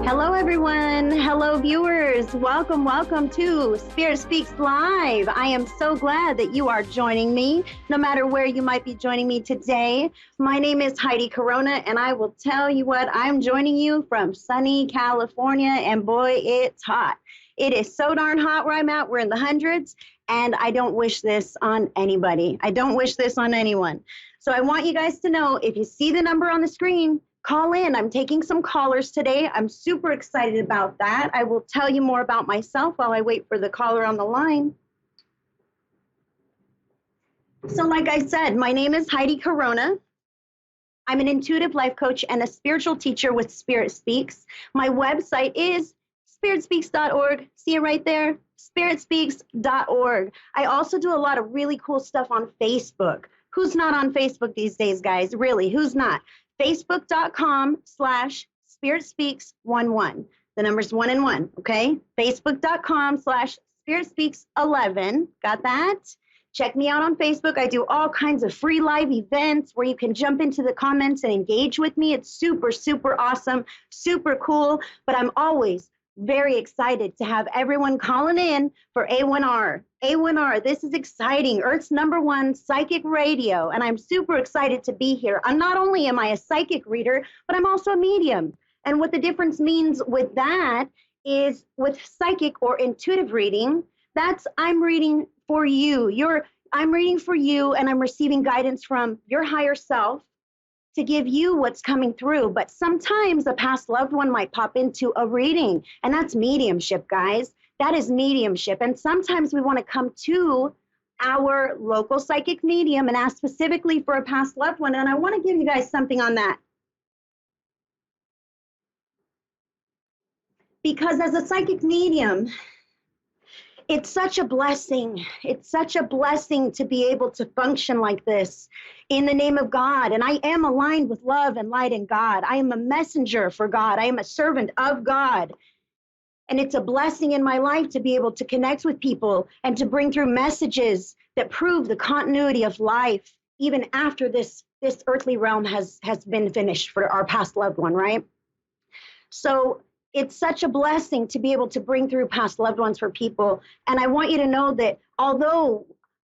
Hello, everyone. Hello, viewers. Welcome, welcome to Spirit Speaks Live. I am so glad that you are joining me, no matter where you might be joining me today. My name is Heidi Corona, and I will tell you what, I'm joining you from sunny California, and boy, it's hot. It is so darn hot where I'm at. We're in the hundreds, and I don't wish this on anybody. I don't wish this on anyone. So I want you guys to know, if you see the number on the screen, call in. I'm taking some callers today. I'm super excited about that. I will tell you more about myself while I wait for the caller on the line. So like I said, my name is Heidi Corona. I'm an intuitive life coach and a spiritual teacher with Spirit Speaks. My website is spiritspeaks.org. See it right there? spiritspeaks.org. I also do a lot of really cool stuff on Facebook. Who's not on Facebook these days, guys? Really, who's not? Facebook.com/SpiritSpeaks11. The number's 1 and 1, okay? Facebook.com/SpiritSpeaks11. Got that? Check me out on Facebook. I do all kinds of free live events where you can jump into the comments and engage with me. It's super, super awesome, super cool. But I'm always very excited to have everyone calling in for A1R. A1R, this is exciting. Earth's #1 psychic radio, and I'm super excited to be here. Not only am I a psychic reader, but I'm also a medium. And what the difference means with that is with psychic or intuitive reading, that's I'm reading for you. I'm reading for you, and I'm receiving guidance from your higher self to give you what's coming through. But sometimes a past loved one might pop into a reading, and that's mediumship, guys. That is mediumship. And sometimes we want to come to our local psychic medium and ask specifically for a past loved one. And I want to give you guys something on that. Because as a psychic medium, it's such a blessing. It's such a blessing to be able to function like this in the name of God. And I am aligned with love and light in God. I am a messenger for God. I am a servant of God. And it's a blessing in my life to be able to connect with people and to bring through messages that prove the continuity of life, even after this earthly realm has been finished for our past loved one, right? So it's such a blessing to be able to bring through past loved ones for people. And I want you to know that although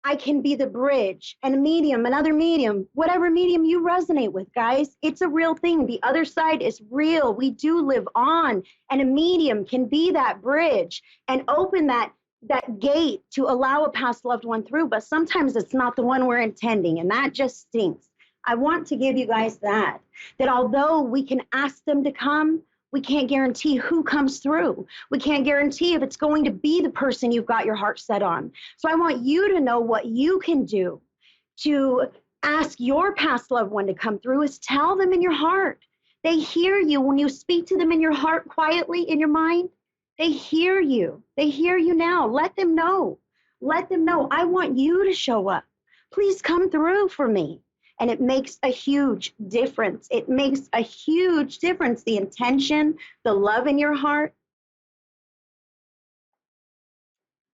I can be the bridge and a medium, another medium, whatever medium you resonate with, guys, it's a real thing. The other side is real. We do live on, and a medium can be that bridge and open that gate to allow a past loved one through. But sometimes it's not the one we're intending, and that just stinks. I want to give you guys that although we can ask them to come, we can't guarantee who comes through. We can't guarantee if it's going to be the person you've got your heart set on. So I want you to know what you can do to ask your past loved one to come through is tell them in your heart. They hear you when you speak to them in your heart quietly in your mind. They hear you. They hear you now. Let them know. Let them know, I want you to show up. Please come through for me. And it makes a huge difference. It makes a huge difference. The intention, the love in your heart.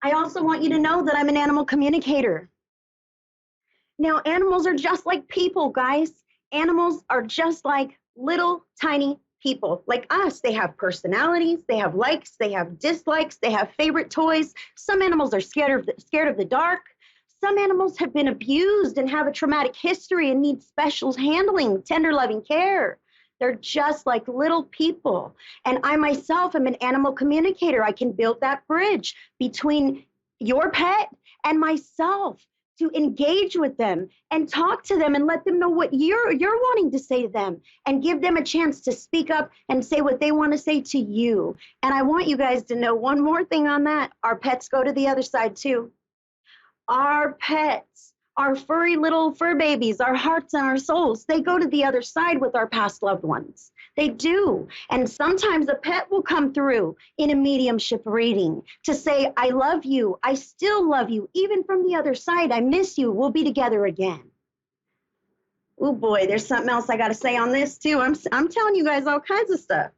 I also want you to know that I'm an animal communicator. Now, animals are just like people, guys. Animals are just like little tiny people like us. They have personalities, they have likes, they have dislikes, they have favorite toys. Some animals are scared of the dark. Some animals have been abused and have a traumatic history and need special handling, tender loving care. They're just like little people. And I myself am an animal communicator. I can build that bridge between your pet and myself to engage with them and talk to them and let them know what you're wanting to say to them and give them a chance to speak up and say what they want to say to you. And I want you guys to know one more thing on that. Our pets go to the other side too. Our pets, our furry little fur babies, our hearts and our souls, they go to the other side with our past loved ones. They do. And sometimes a pet will come through in a mediumship reading to say, I love you. I still love you. Even from the other side, I miss you. We'll be together again. Oh boy, there's something else I got to say on this too. I'm telling you guys all kinds of stuff.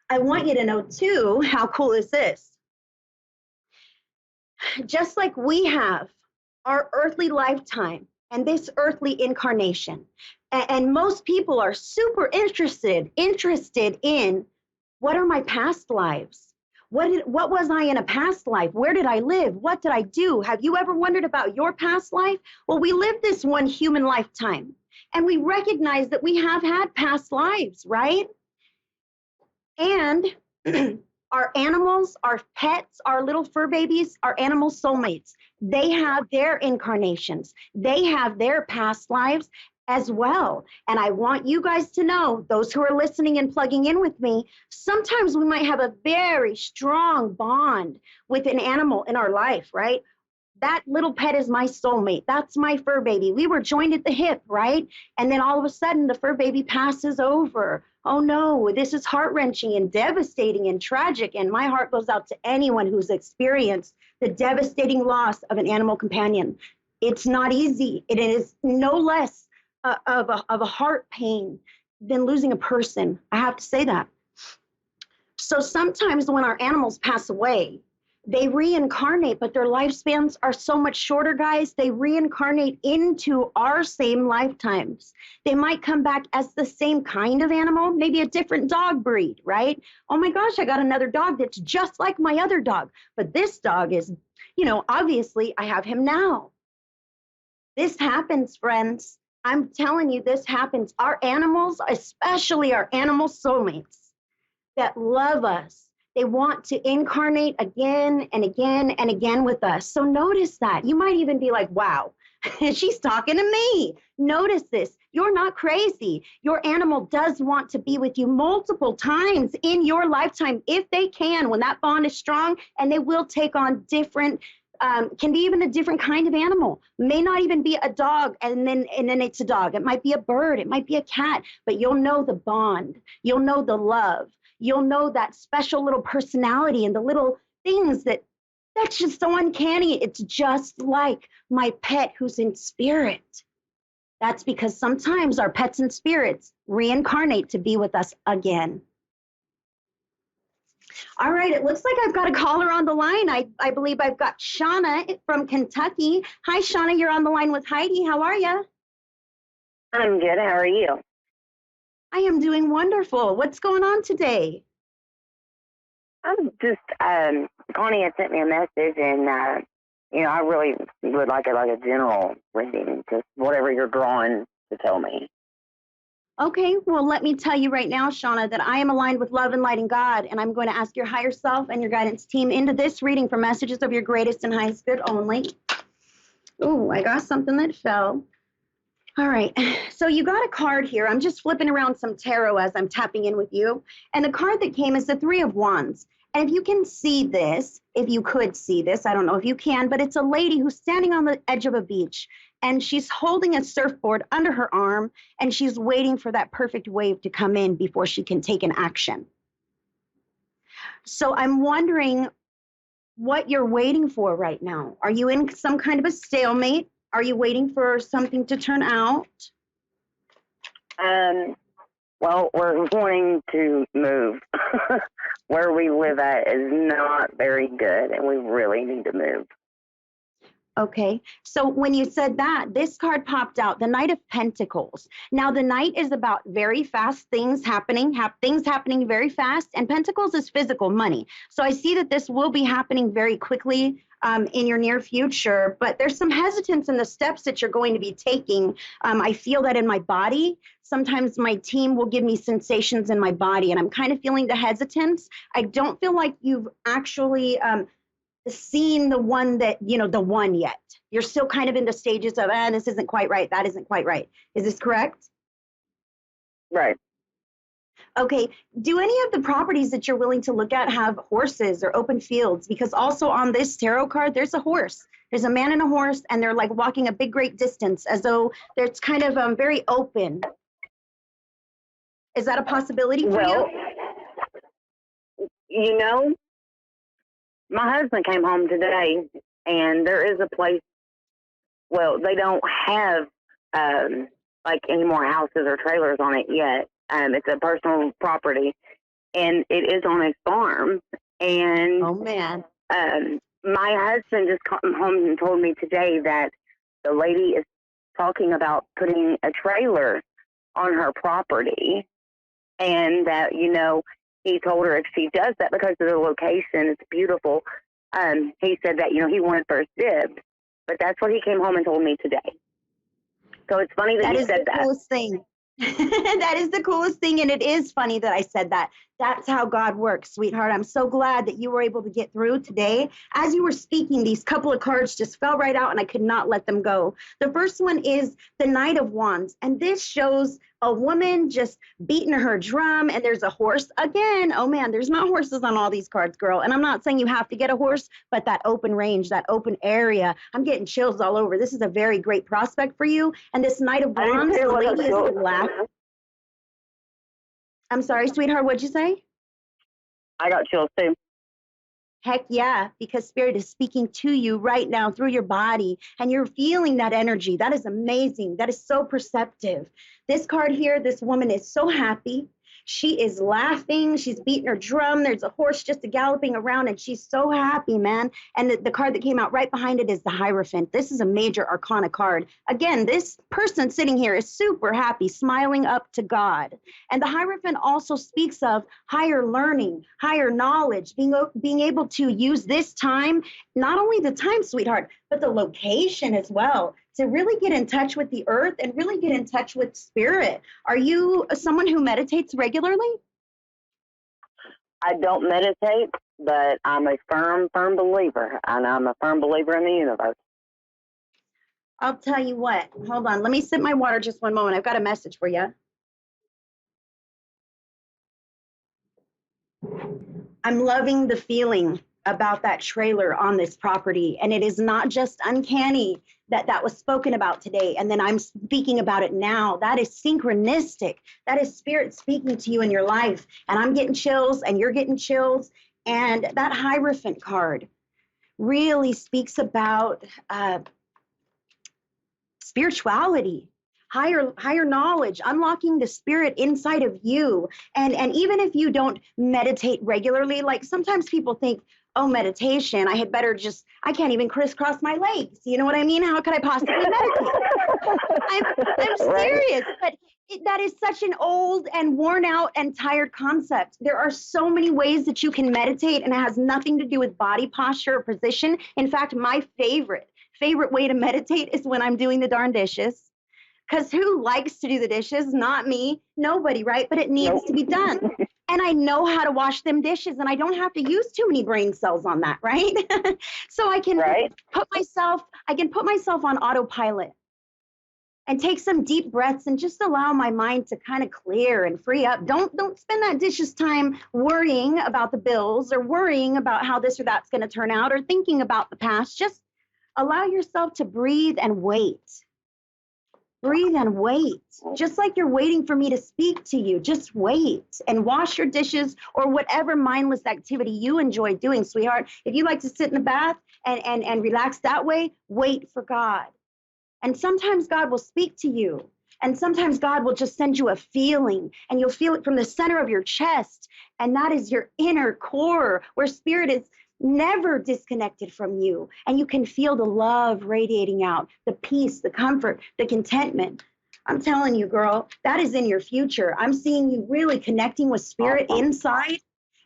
I want you to know too, how cool is this? Just like we have our earthly lifetime and this earthly incarnation, And most people are super interested in what are my past lives? What was I in a past life? Where did I live? What did I do? Have you ever wondered about your past life? Well, we live this one human lifetime, and we recognize that we have had past lives, right? And our animals, our pets, our little fur babies, our animal soulmates, they have their incarnations. They have their past lives as well. And I want you guys to know, those who are listening and plugging in with me, sometimes we might have a very strong bond with an animal in our life, right? That little pet is my soulmate. That's my fur baby. We were joined at the hip, right? And then all of a sudden the fur baby passes over. Oh no, this is heart-wrenching and devastating and tragic. And my heart goes out to anyone who's experienced the devastating loss of an animal companion. It's not easy. It is no less of a heart pain than losing a person. I have to say that. So sometimes when our animals pass away, they reincarnate, but their lifespans are so much shorter, guys. They reincarnate into our same lifetimes. They might come back as the same kind of animal, maybe a different dog breed, right? Oh my gosh, I got another dog that's just like my other dog. But this dog is, obviously I have him now. This happens, friends. I'm telling you, this happens. Our animals, especially our animal soulmates that love us, they want to incarnate again and again and again with us. So notice that. You might even be like, wow, she's talking to me. Notice this. You're not crazy. Your animal does want to be with you multiple times in your lifetime if they can, when that bond is strong, and they will take on different can be even a different kind of animal. May not even be a dog and then it's a dog. It might be a bird. It might be a cat, but you'll know the bond. You'll know the love. You'll know that special little personality and the little things that's just so uncanny. It's just like my pet who's in spirit. That's because sometimes our pets and spirits reincarnate to be with us again. All right, it looks like I've got a caller on the line. I believe I've got Shauna from Kentucky. Hi, Shauna, you're on the line with Heidi. How are you? I'm good. How are you? I am doing wonderful. What's going on today? I'm just, Connie had sent me a message, and, I really would like a general reading, just whatever you're drawing to tell me. Okay, well, let me tell you right now, Shauna, that I am aligned with love and light and God, and I'm going to ask your higher self and your guidance team into this reading for messages of your greatest and highest good only. Oh, I got something that fell. All right, so you got a card here. I'm just flipping around some tarot as I'm tapping in with you. And the card that came is the Three of Wands. And if you can see this, if you could see this, I don't know if you can, but it's a lady who's standing on the edge of a beach, and she's holding a surfboard under her arm, and she's waiting for that perfect wave to come in before she can take an action. So I'm wondering what you're waiting for right now. Are you in some kind of a stalemate? Are you waiting for something to turn out? Well, we're wanting to move. Where we live at is not very good, and we really need to move. Okay, so when you said that, this card popped out, the Knight of Pentacles. Now, the Knight is about very fast things happening very fast, and Pentacles is physical money. So I see that this will be happening very quickly in your near future, but there's some hesitance in the steps that you're going to be taking. I feel that in my body. Sometimes my team will give me sensations in my body, and I'm kind of feeling the hesitance. I don't feel like you've actually seen the one yet. You're still kind of in the stages of, this isn't quite right, that isn't quite right. Is this correct? Right. Okay, do any of the properties that you're willing to look at have horses or open fields? Because also on this tarot card, there's a horse. There's a man and a horse, and they're like walking a big, great distance, as though it's kind of very open. Is that a possibility for you? Well, my husband came home today, and there is a place, well, they don't have any more houses or trailers on it yet. It's a personal property, and it is on a farm. And oh man, my husband just came home and told me today that the lady is talking about putting a trailer on her property, and that, he told her if she does that, because of the location, it's beautiful. He said that, he wanted first dibs, but that's what he came home and told me today. So it's funny that you said that. That is the coolest thing. That is the coolest thing, and it is funny that I said that. That's how God works, sweetheart. I'm so glad that you were able to get through today. As you were speaking, these couple of cards just fell right out, and I could not let them go. The first one is the Knight of Wands, and this shows a woman just beating her drum, and there's a horse again. Oh man, there's not horses on all these cards, girl. And I'm not saying you have to get a horse, but that open range, that open area, I'm getting chills all over. This is a very great prospect for you. And this Knight of Wands, the lady is black. I'm sorry, sweetheart, what'd you say? I got chills too. Heck yeah, because Spirit is speaking to you right now through your body, and you're feeling that energy. That is amazing. That is so perceptive. This card here, this woman is so happy. She is laughing. She's beating her drum. There's a horse just galloping around, and she's so happy, man. And the card that came out right behind it is the Hierophant. This is a major arcana card. Again, this person sitting here is super happy, smiling up to God. And the Hierophant also speaks of higher learning, higher knowledge, being able to use this time, not only the time, sweetheart, but the location as well, to really get in touch with the earth and really get in touch with spirit. Are you someone who meditates regularly? I don't meditate, but I'm a firm believer, and I'm a firm believer in the universe. I'll tell you what. Hold on. Let me sip my water just one moment. I've got a message for you. I'm loving the feeling about that trailer on this property. And it is not just uncanny that was spoken about today, and then I'm speaking about it now. That is synchronistic. That is Spirit speaking to you in your life. And I'm getting chills, and you're getting chills. And that Hierophant card really speaks about spirituality, higher knowledge, unlocking the spirit inside of you. And even if you don't meditate regularly, like sometimes people think, oh, meditation, I can't even crisscross my legs. You know what I mean? How could I possibly meditate? I'm serious, but that is such an old and worn out and tired concept. There are so many ways that you can meditate, and it has nothing to do with body posture or position. In fact, my favorite way to meditate is when I'm doing the darn dishes. Because who likes to do the dishes? Not me. Nobody, right? But it needs to be done. And I know how to wash them dishes, and I don't have to use too many brain cells on that, right? So I can put myself on autopilot and take some deep breaths and just allow my mind to kind of clear and free up. Don't spend that dishes time worrying about the bills or worrying about how this or that's going to turn out or thinking about the past. Just allow yourself to breathe and wait. Breathe and wait, just like you're waiting for me to speak to you. Just wait and wash your dishes or whatever mindless activity you enjoy doing, sweetheart. If you like to sit in the bath and relax that way, wait for God. And sometimes God will speak to you. And sometimes God will just send you a feeling, and you'll feel it from the center of your chest. And that is your inner core, where spirit is never disconnected from you, and you can feel the love radiating out, the peace, the comfort, the contentment. I'm telling you, girl, that is in your future. I'm seeing you really connecting with spirit inside,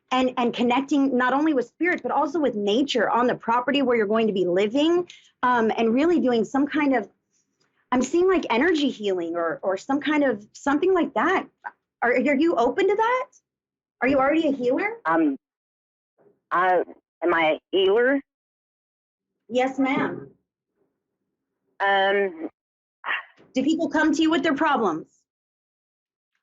and connecting not only with spirit, but also with nature on the property where you're going to be living, and really doing some kind of, I'm seeing like energy healing or some kind of something like that. Are you open to that? Are you already a healer? Am I a healer? Yes, ma'am. Do people come to you with their problems?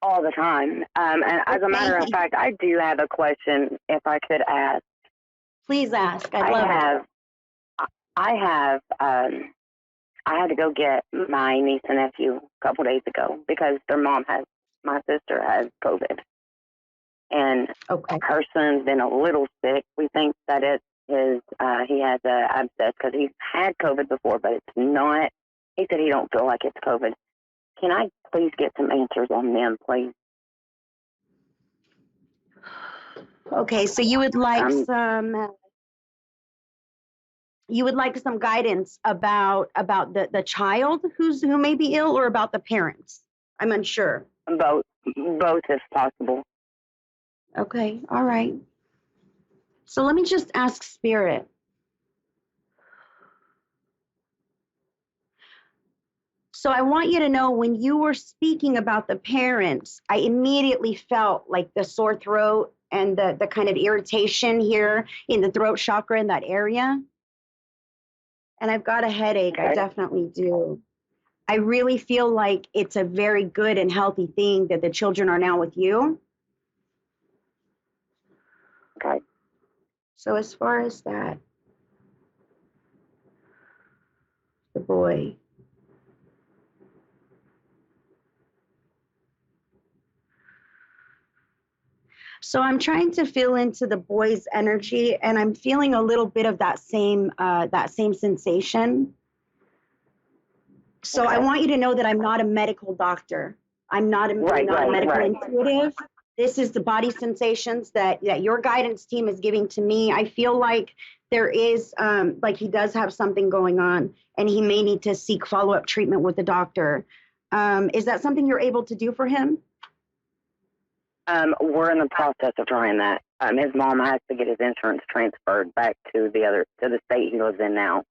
All the time. And as a matter of fact, I do have a question, if I could ask. Please ask. I had to go get my niece and nephew a couple days ago because my sister has COVID. And her son's been a little sick. We think that he has an abscess because he's had COVID before, but it's not. He said he don't feel like it's COVID. Can I please get some answers on them, please? Okay, so you would like some guidance about the child who may be ill, or about the parents? I'm unsure. both if possible. Okay, all right. So let me just ask Spirit. So I want you to know when you were speaking about the parents, I immediately felt like the sore throat and the kind of irritation here in the throat chakra in that area. And I've got a headache. I Okay. definitely do. I really feel like it's a very good and healthy thing that the children are now with you. Okay. So as far as that, the boy. So I'm trying to feel into the boy's energy, and I'm feeling a little bit of that same sensation. So I Okay. want you to know that I'm not a medical doctor. I'm not a medical intuitive. This is the body sensations that your guidance team is giving to me. I feel like there is, like he does have something going on, and he may need to seek follow-up treatment with the doctor. Is that something you're able to do for him? We're in the process of trying that. His mom has to get his insurance transferred back to the state he lives in now.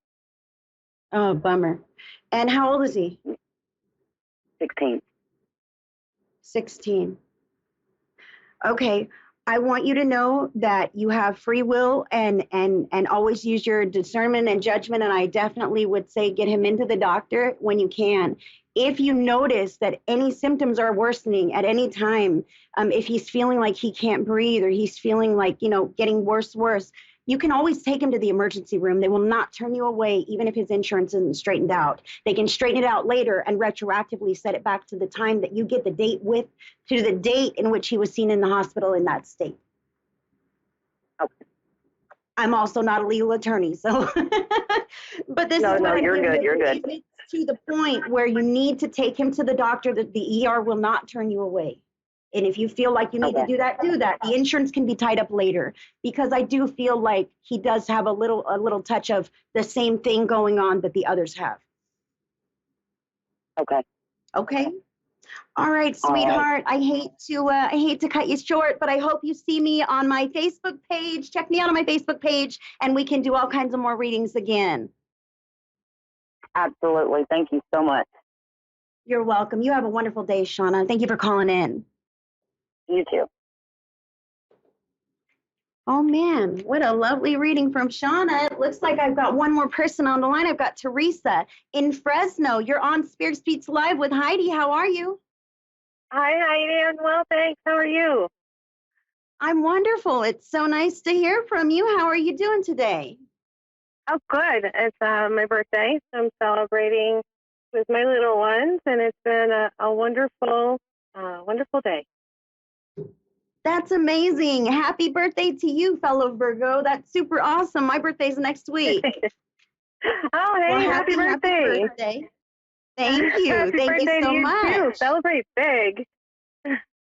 Oh, bummer. And how old is he? 16. 16. Okay. I want you to know that you have free will and always use your discernment and judgment. And I definitely would say get him into the doctor when you can. If you notice that any symptoms are worsening at any time, if he's feeling like he can't breathe or he's feeling like, getting worse, you can always take him to the emergency room. They will not turn you away, even if his insurance isn't straightened out. They can straighten it out later and retroactively set it back to the time that you get the date to the date in which he was seen in the hospital in that state. Okay. I'm also not a legal attorney, so, but this is what I'm you're good. You're good. It's to the point where you need to take him to the doctor. That the ER will not turn you away. And if you feel like you need to do that, do that. The insurance can be tied up later, because I do feel like he does have a little touch of the same thing going on that the others have. Okay. Okay. All right, sweetheart. I hate to cut you short, but I hope you see me on my Facebook page. Check me out on my Facebook page, and we can do all kinds of more readings again. Absolutely. Thank you so much. You're welcome. You have a wonderful day, Shauna. Thank you for calling in. You too. Oh, man, what a lovely reading from Shauna. It looks like I've got one more person on the line. I've got Teresa in Fresno. You're on Spirit Speaks Live with Heidi. How are you? Hi, Heidi. I'm well, thanks. How are you? I'm wonderful. It's so nice to hear from you. How are you doing today? Oh, good. It's my birthday. I'm celebrating with my little ones, and it's been a wonderful, wonderful day. That's amazing. Happy birthday to you, fellow Virgo. That's super awesome. My birthday's next week. Oh, hey, Well, happy birthday. Happy birthday. Thank you. Happy Thank birthday you so to you much. too. Celebrate big.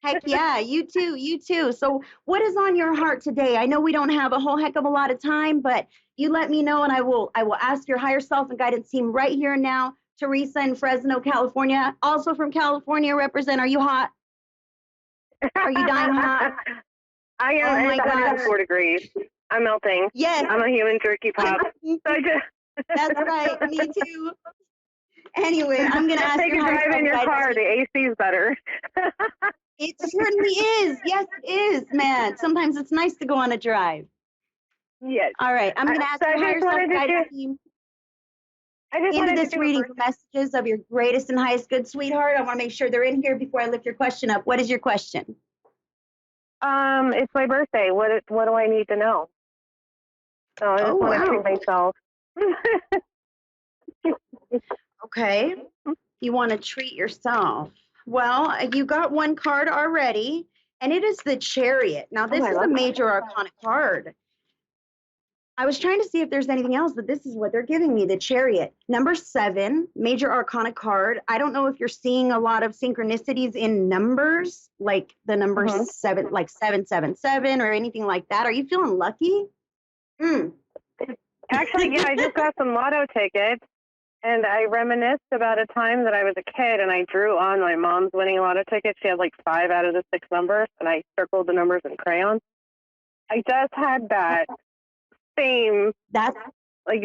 Heck yeah, you too, you too. So what is on your heart today? I know we don't have a whole heck of a lot of time, but you let me know and I will ask your higher self and guidance team right here and now. Teresa in Fresno, California. Also from California, represent. Are you hot? Are you dying hot? I am. Oh my It's gosh. 104 degrees. I'm melting. Yes. I'm a human jerky pop. That's right. Me too. Anyway, I'm going to ask take your a higher drive self in your car. guidance. The AC is better. It certainly is. Yes, it is, man. Sometimes it's nice to go on a drive. Yes. All right. I'm going to ask your higher self guidance team into this reading for messages of your greatest and highest good, sweetheart. I want to make sure they're in here before I lift your question up. What is your question? It's my birthday. What do I need to know? So I just want to treat myself. Okay. You want to treat yourself. Well, you got one card already, and it is the Chariot. Now, this is a major arcana card. I was trying to see if there's anything else, but this is what they're giving me, the Chariot. Number 7, major arcana card. I don't know if you're seeing a lot of synchronicities in numbers, like the number 7, like 777 or anything like that. Are you feeling lucky? Actually, yeah, I just got some lotto tickets, And I reminisced about a time that I was a kid and I drew on my mom's winning lotto ticket. She had like 5 out of the 6 numbers, and I circled the numbers in crayon. I just had that same, That's like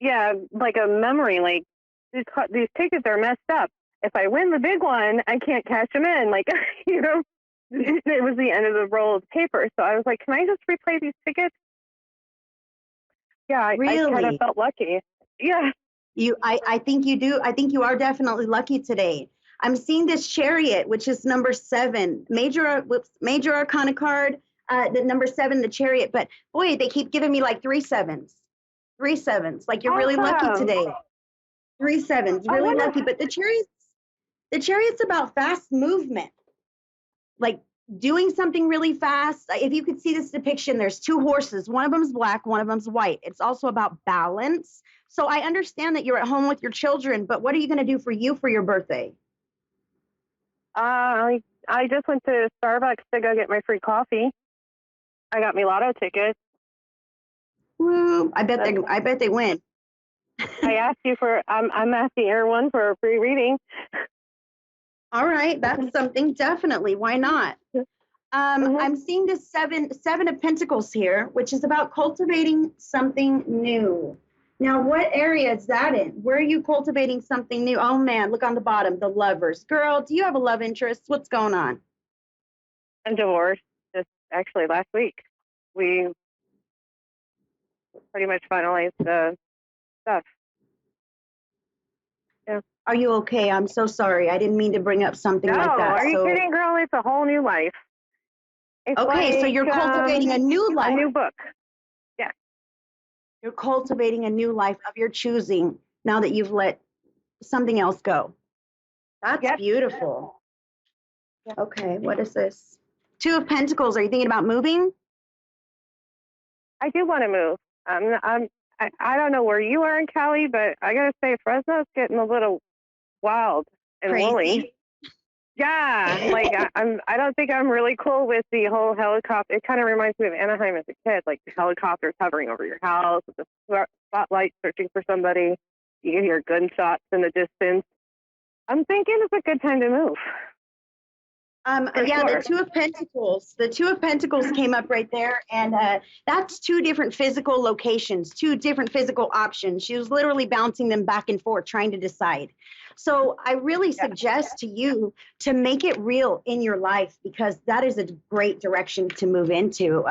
yeah, like a memory. Like these tickets are messed up. If I win the big one, I can't cash them in. Like, you know, it was the end of the roll of paper. So I was like, can I just replay these tickets? Yeah, I kind of really felt lucky. Yeah. I think you do. I think you are definitely lucky today. I'm seeing this Chariot, which is number 7, major arcana card, the number 7, the Chariot. But boy, they keep giving me like 3 sevens, 3 sevens. Like you're really lucky Awesome. today. 3 sevens, I really wonder. lucky. But the Chariot's about fast movement, like doing something really fast. If you could see this depiction, there's 2 horses. One of them's black, one of them's white. It's also about balance. So I understand that you're at home with your children, but what are you going to do for you for your birthday? I just went to Starbucks to go get my free coffee. I got me lotto tickets. Woo, I bet they win. I asked you for. I'm asking everyone for a free reading. All right, that's something, definitely. Why not? I'm seeing this seven of Pentacles here, which is about cultivating something new. Now, what area is that in? Where are you cultivating something new? Oh man, look on the bottom, the Lovers. Girl, do you have a love interest? What's going on? I'm divorced. Just actually last week, we pretty much finalized the stuff. Yeah. Are you okay? I'm so sorry. I didn't mean to bring up something No, like that. are you kidding, girl? It's a whole new life. It's Okay, so like, you're cultivating a new life. A new book. Yeah. You're cultivating a new life of your choosing now that you've let something else go. That's beautiful. Yep. Okay, what is this? 2 of Pentacles. Are you thinking about moving? I do want to move. I don't know where you are in Cali, but I gotta say Fresno's getting a little wild and woolly. Yeah, like I don't think I'm really cool with the whole helicopter. It kind of reminds me of Anaheim as a kid, like the helicopters hovering over your house with the spotlight searching for somebody. You can hear gunshots in the distance. I'm thinking it's a good time to move. Yeah, the 2 of Pentacles. The 2 of Pentacles came up right there, and that's 2 different physical locations, 2 different physical options. She was literally bouncing them back and forth, trying to decide. So I really suggest to you to make it real in your life, because that is a great direction to move into.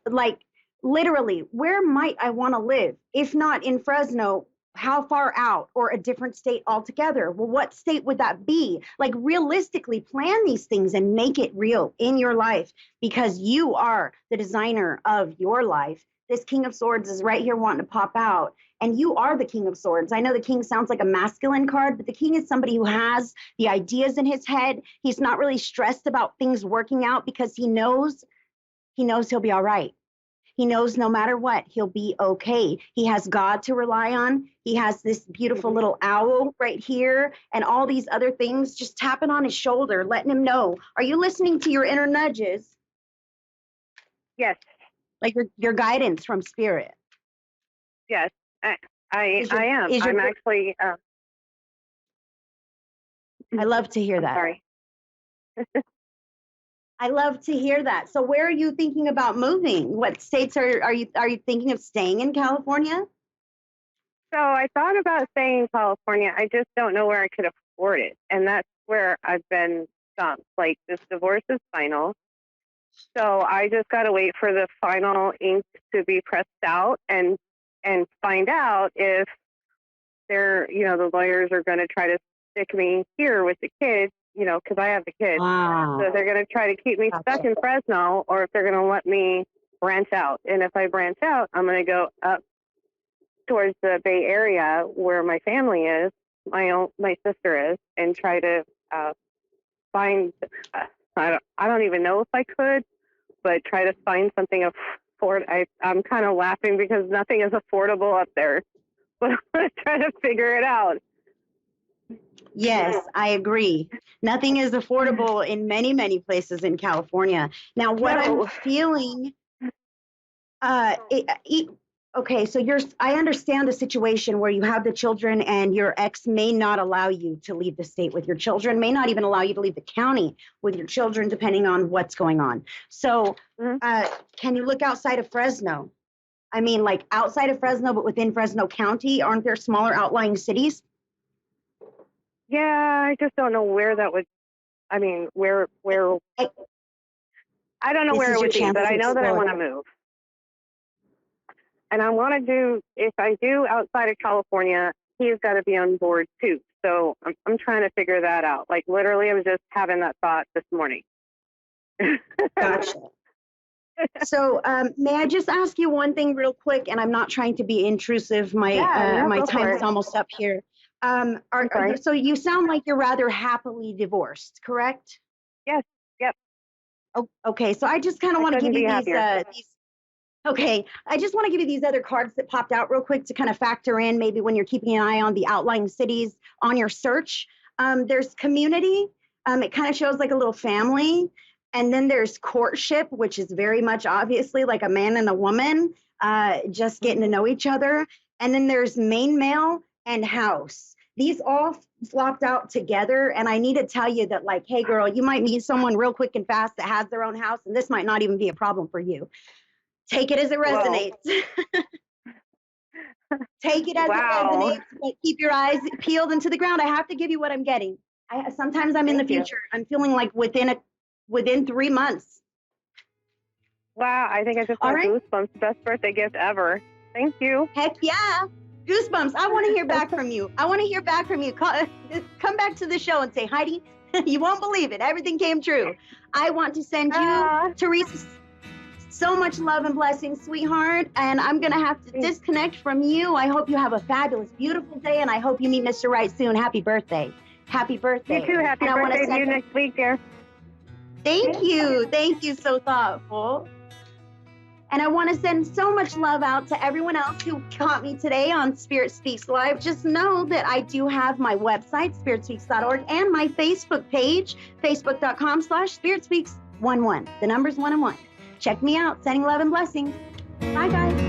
Like literally, where might I want to live? If not in Fresno, how far out, or a different state altogether? Well, what state would that be? Like realistically plan these things and make it real in your life, because you are the designer of your life. This King of Swords is right here wanting to pop out, and you are the King of Swords. I know the King sounds like a masculine card, but the King is somebody who has the ideas in his head. He's not really stressed about things working out, because he knows he'll be all right. He knows no matter what, he'll be okay. He has God to rely on. He has this beautiful little owl right here, and all these other things just tapping on his shoulder, letting him know. Are you listening to your inner nudges? Yes. Like your guidance from spirit? Yes, I am. I'm actually. I love to hear that. Sorry. I love to hear that. So where are you thinking about moving? What states are you thinking of staying in California? So I thought about staying in California. I just don't know where I could afford it. And that's where I've been stumped. Like, this divorce is final. So I just got to wait for the final ink to be pressed out and find out if the lawyers are going to try to stick me here with the kids, because I have the kids. Wow. So they're going to try to keep me stuck in Fresno, or if they're going to let me branch out. And if I branch out, I'm going to go up towards the Bay Area where my family is, my sister is, and try to find, I don't even know if I could, but try to find something I'm kind of laughing because nothing is affordable up there, but I'm going to try to figure it out. Yes, I agree. Nothing is affordable in many, many places in California. Now, what I'm feeling, Okay, so I understand the situation where you have the children and your ex may not allow you to leave the state with your children, may not even allow you to leave the county with your children, depending on what's going on. So can you look outside of Fresno? I mean, like outside of Fresno, but within Fresno County, aren't there smaller outlying cities? Yeah, I just don't know where that would, I mean, where I don't know where it would be, but I know that I want to move. And I want to do, if I do outside of California, he's got to be on board too. So I'm trying to figure that out. Like literally, I was just having that thought this morning. Gotcha. So may I just ask you one thing real quick? And I'm not trying to be intrusive. My time is almost up here. So you sound like you're rather happily divorced, correct? Yes. Yep. Oh, okay. So I just kind of want to give you these. Okay, I just want to give you these other cards that popped out real quick to kind of factor in maybe when you're keeping an eye on the outlying cities on your search. There's community. It kind of shows like a little family. And then there's courtship, which is very much obviously like a man and a woman just getting to know each other. And then there's main male and house. These all flopped out together. And I need to tell you that like, hey, girl, you might meet someone real quick and fast that has their own house. And this might not even be a problem for you. Take it as it resonates. Take it as it resonates, but keep your eyes peeled into the ground. I have to give you what I'm getting. Sometimes I'm in the future. I'm feeling like within 3 months. Wow, I think I just got goosebumps. Best birthday gift ever. Thank you. Heck yeah. Goosebumps. I want to hear back from you. Come back to the show and say, Heidi, you won't believe it. Everything came true. I want to send you, Teresa, so much love and blessings, sweetheart. And I'm going to have to disconnect from you. I hope you have a fabulous, beautiful day. And I hope you meet Mr. Right soon. Happy birthday. Happy birthday. You too. Happy birthday to you next week, dear. Thank you. Thank you. So thoughtful. And I want to send so much love out to everyone else who caught me today on Spirit Speaks Live. Just know that I do have my website, spiritspeaks.org, and my Facebook page, facebook.com/spiritspeaks11. The number's 1 and 1. Check me out. Sending love and blessings. Bye, guys.